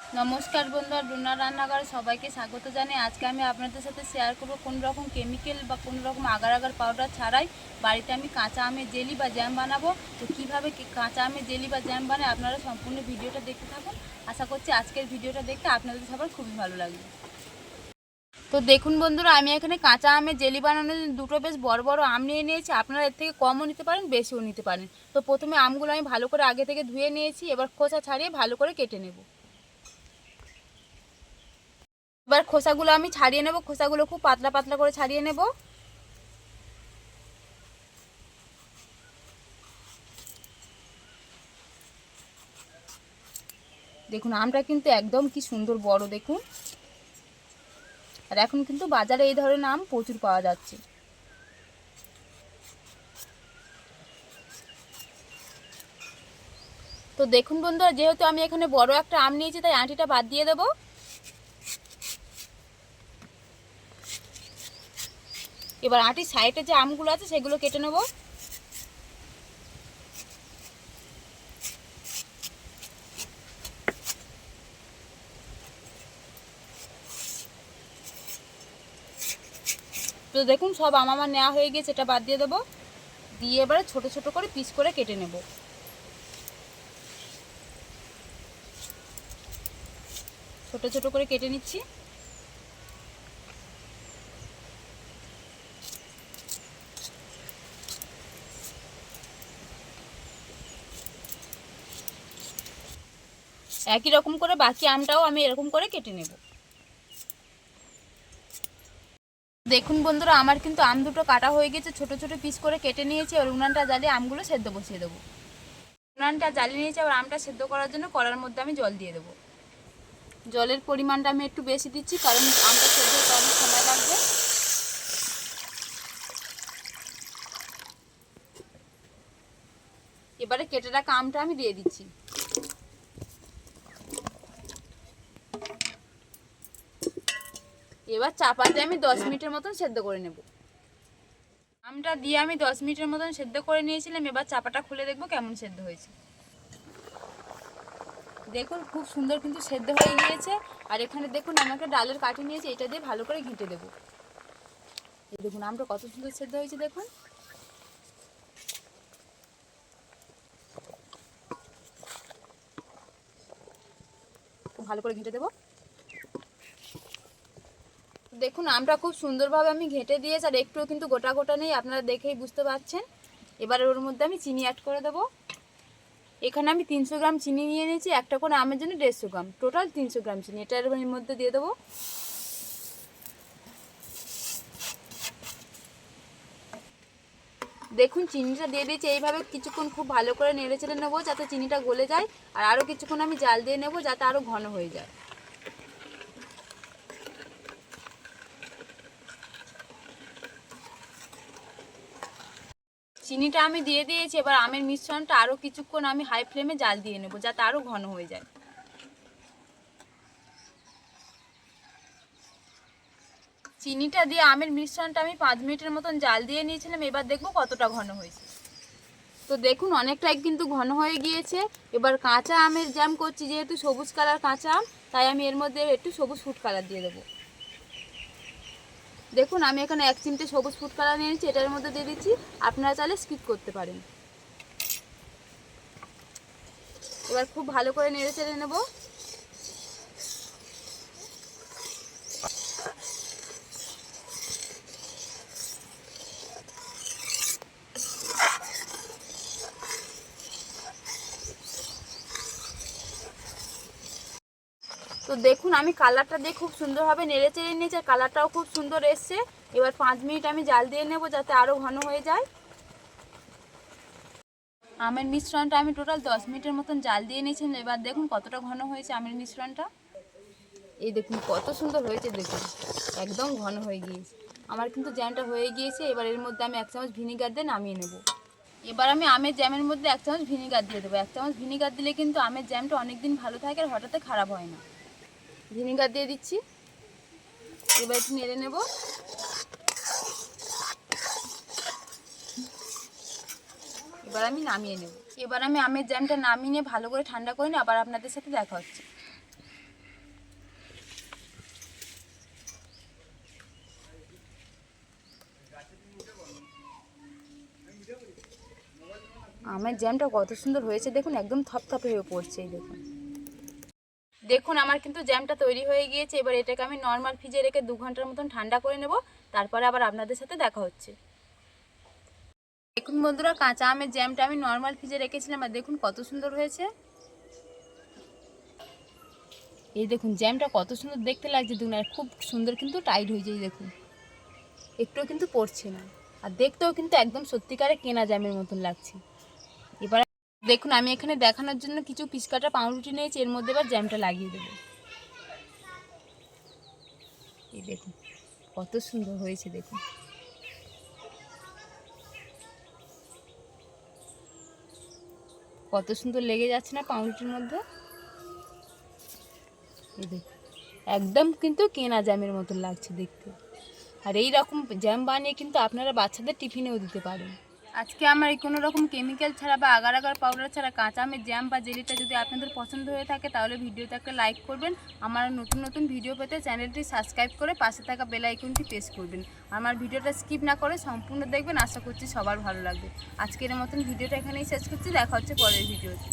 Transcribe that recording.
নমস্কার বন্ধুরা, ডুনা রান্নাঘরে সবাইকে স্বাগত জানাই। আজকে আমি আপনাদের সাথে শেয়ার করব কোন রকম কেমিক্যাল বা কোন রকম আগার আগার পাউডার ছাড়াই বাড়িতে আমি কাঁচা আমের জেলি বা জ্যাম বানাবো। তো কীভাবে কাঁচা আমের জেলি বা জ্যাম বানায় আপনারা সম্পূর্ণ ভিডিওটা দেখতে থাকুন। আশা করছি আজকের ভিডিওটা দেখতে আপনাদের সবার খুবই ভালো লাগবে। তো দেখুন বন্ধুরা, আমি এখানে কাঁচা আমের জেলি বানানোর জন্য দুটো বেশ বড় বড় আম নিয়ে নিয়েছি। আপনারা এর থেকে কমও নিতে পারেন, বেশিও নিতে পারেন। তো প্রথমে আমগুলো আমি ভালো করে আগে থেকে ধুয়ে নিয়েছি, এবার খোসা ছাড়িয়ে ভালো করে কেটে নেব। এবার খোসাগুলো আমি ছাড়িয়ে নেব, খোসাগুলো খুব পাতলা পাতলা করে ছাড়িয়ে নেব। দেখুন আমটা কিন্তু একদম কি সুন্দর বড় দেখুন। আর এখন কিন্তু বাজারে এই ধরনের আম প্রচুর পাওয়া যাচ্ছে। তো দেখুন বন্ধুরা, যেহেতু আমি এখানে বড় একটা আম নিয়েছি তাই আঁটিটা বাদ দিয়ে দেব। এবার আঁটির সাইডে যে আমগুলো আছে সেগুলো কেটে নেব। তো দেখুন সব আম আমার নেওয়া হয়ে গিয়েছে, এটা বাদ দিয়ে দেবো। দিয়ে এবারে ছোট ছোট করে পিস করে কেটে নেব। ছোট ছোট করে কেটে নিচ্ছি। একই রকম করে বাকি আমটাও আমি এরকম করে কেটে নেব। দেখুন বন্ধুরা, আমার কিন্তু আম দুটো কাটা হয়ে গেছে, ছোট ছোট পিস করে কেটে নিয়েছি। আর উনানটা জ্বালিয়ে আমগুলো সেদ্ধ বসিয়ে দেবো। উনানটা জ্বালিয়ে নিয়েছি, আবার আমটা সেদ্ধ করার জন্য কড়ার মধ্যে আমি জল দিয়ে দেবো। জলের পরিমাণটা আমি একটু বেশি দিচ্ছি, কারণ আমটা সেদ্ধ হতে অনেক সময় লাগবে। এবারে কেটে রাখা আমটা আমি দিয়ে দিচ্ছি। এবার চাপাতে আমি 10 মিনিটের মতন সেদ্ধ করে নেব। আমটা দিয়ে আমি 10 মিনিটের মতন সেদ্ধ করে নিয়েছিলাম। এবার চাপাটা খুলে দেখবো কেমন সেদ্ধ হয়েছে। দেখুন খুব সুন্দর কিন্তু সেদ্ধ হয়ে গিয়েছে। আর এখানে দেখুন আমাকে ডালের কাঠি নিয়েছি, এটা দিয়ে ভালো করে ঘেঁটে দেবো। এই দেখুন আমটা কত সুন্দর সেদ্ধ হয়েছে দেখুন। খুব ভালো করে ঘেঁটে দেবো। দেখুন আমটা খুব সুন্দরভাবে আমি ঘেঁটে দিয়েছি, আর একটুও কিন্তু গোটা গোটা নেই, আপনারা দেখেই বুঝতে পারছেন। এবারে ওর মধ্যে আমি চিনি অ্যাড করে দেবো। এখানে আমি 300 গ্রাম চিনি নিয়ে নিয়েছি, একটা করে আমের জন্য 150 গ্রাম, টোটাল 300 গ্রাম চিনি এটার মধ্যে দিয়ে দেবো। দেখুন চিনিটা দিয়ে দিয়েছি, এইভাবে কিছুক্ষণ খুব ভালো করে নেড়ে চেড়ে নেবো যাতে চিনিটা গলে যায়। আর আরও কিছুক্ষণ আমি জাল দিয়ে নেবো যাতে আরও ঘন হয়ে যায়। চিনিটা আমি দিয়ে দিয়েছি, এবার আমের মিশ্রণটা আরও কিছুক্ষণ আমি হাই ফ্লেমে জাল দিয়ে নেবো যাতে আরও ঘন হয়ে যায়। চিনিটা দিয়ে আমের মিশ্রণটা আমি 5 মিনিটের মতন জাল দিয়ে নিয়েছিলাম। এবার দেখবো কতটা ঘন হয়েছে। তো দেখুন অনেকটাই কিন্তু ঘন হয়ে গিয়েছে। এবার কাঁচা আমের জ্যাম করছি, যেহেতু সবুজ কালার কাঁচা আম, তাই আমি এর মধ্যে একটু সবুজ ফুড কালার দিয়ে দেবো। দেখুন আমি এখানে 1 চিমটে সবুজ ফুড কালার নিয়েছি, এটার মধ্যে দিয়ে দিচ্ছি। আপনারা চাইলে স্কিপ করতে পারেন। এবার খুব ভালো করে নেড়ে চেড়ে নেবো। তো দেখুন আমি কালারটা দিয়ে খুব সুন্দরভাবে নেড়ে চেড়ে নিয়েছি, আর কালারটাও খুব সুন্দর এসছে। এবার 5 মিনিট আমি জাল দিয়ে নেব যাতে আরও ঘন হয়ে যায়। আমের মিশ্রণটা আমি টোটাল 10 মিনিটের মতন জাল দিয়ে নিয়েছিলাম। এবার দেখুন কতটা ঘন হয়েছে আমের মিশ্রণটা। এই দেখুন কত সুন্দর হয়েছে, দেখুন একদম ঘন হয়ে গিয়েছে। আমার কিন্তু জ্যামটা হয়ে গিয়েছে। এবার এর মধ্যে আমি 1 চামচ ভিনিগার দিয়ে নামিয়ে নেব। এবার আমি আমের জ্যামের মধ্যে 1 চামচ ভিনিগার দিয়ে দেবো। 1 চামচ ভিনিগার দিলে কিন্তু আমের জ্যামটা অনেক দিন ভালো থাকে আর হঠাৎ খারাপ হয় না। ভিনিগার দিয়ে দিচ্ছি। এবার একটু নেড়ে নেব। এবার আমি নামিয়ে নেব। এবার আমি আমের জ্যামটা নামিয়ে নিয়ে ভালো করে ঠান্ডা করে নিয়ে আবার আপনাদের সাথে দেখা হচ্ছে। আমের জ্যামটা কত সুন্দর হয়েছে দেখুন, একদম থপথপে হয়ে পড়ছে। এই দেখুন, দেখুন আমার কিন্তু জ্যামটা তৈরি হয়ে গিয়েছে। এবার এটাকে আমি নর্মাল ফ্রিজে রেখে 2 ঘন্টার মতন ঠান্ডা করে নেব, তারপরে আবার আপনাদের সাথে দেখা হচ্ছে। দেখুন বন্ধুরা, কাঁচা আমের জ্যামটা আমি নর্মাল ফ্রিজে রেখেছিলাম, আর দেখুন কত সুন্দর হয়েছে। এই দেখুন জ্যামটা কত সুন্দর দেখতে লাগছে, দেখুন আর খুব সুন্দর কিন্তু টাইট হয়ে যায়। দেখুন একটুও কিন্তু পড়ছে না, আর দেখতেও কিন্তু একদম সত্যিকারে কেনা জ্যামের মতন লাগছে। এবার দেখুন আমি এখানে দেখানোর জন্য কিছু পিস কাটা পাউরুটি নিয়েছি, এর মধ্যে এবার জ্যামটা লাগিয়ে দেবো। এই দেখুন কত সুন্দর হয়েছে, দেখুন কত সুন্দর লেগে যাচ্ছে না পাউরুটির মধ্যে। এই দেখুন একদম কিন্তু কেনা জ্যামের মতন লাগছে দেখতে। আর এই রকম জ্যাম বানিয়ে কিন্তু আপনারা বাচ্চাদের টিফিনেও দিতে পারেন। আজকে আমার এই কোনো রকম কেমিক্যাল ছাড়া বা আগার আগার পাউডার ছাড়া কাঁচা আমের জ্যাম বা জেলিটা যদি আপনাদের পছন্দ হয়ে থাকে, তাহলে ভিডিওটাকে লাইক করবেন। আমার নতুন নতুন ভিডিও পেতে চ্যানেলটি সাবস্ক্রাইব করে পাশে থাকা বেল আইকনটি প্রেস করবেন। আমার ভিডিওটা স্কিপ না করে সম্পূর্ণ দেখবেন, আশা করছি সবার ভালো লাগবে। আজকের মতন ভিডিওটা এখানেই শেষ করছি, দেখা হচ্ছে পরের ভিডিওতে।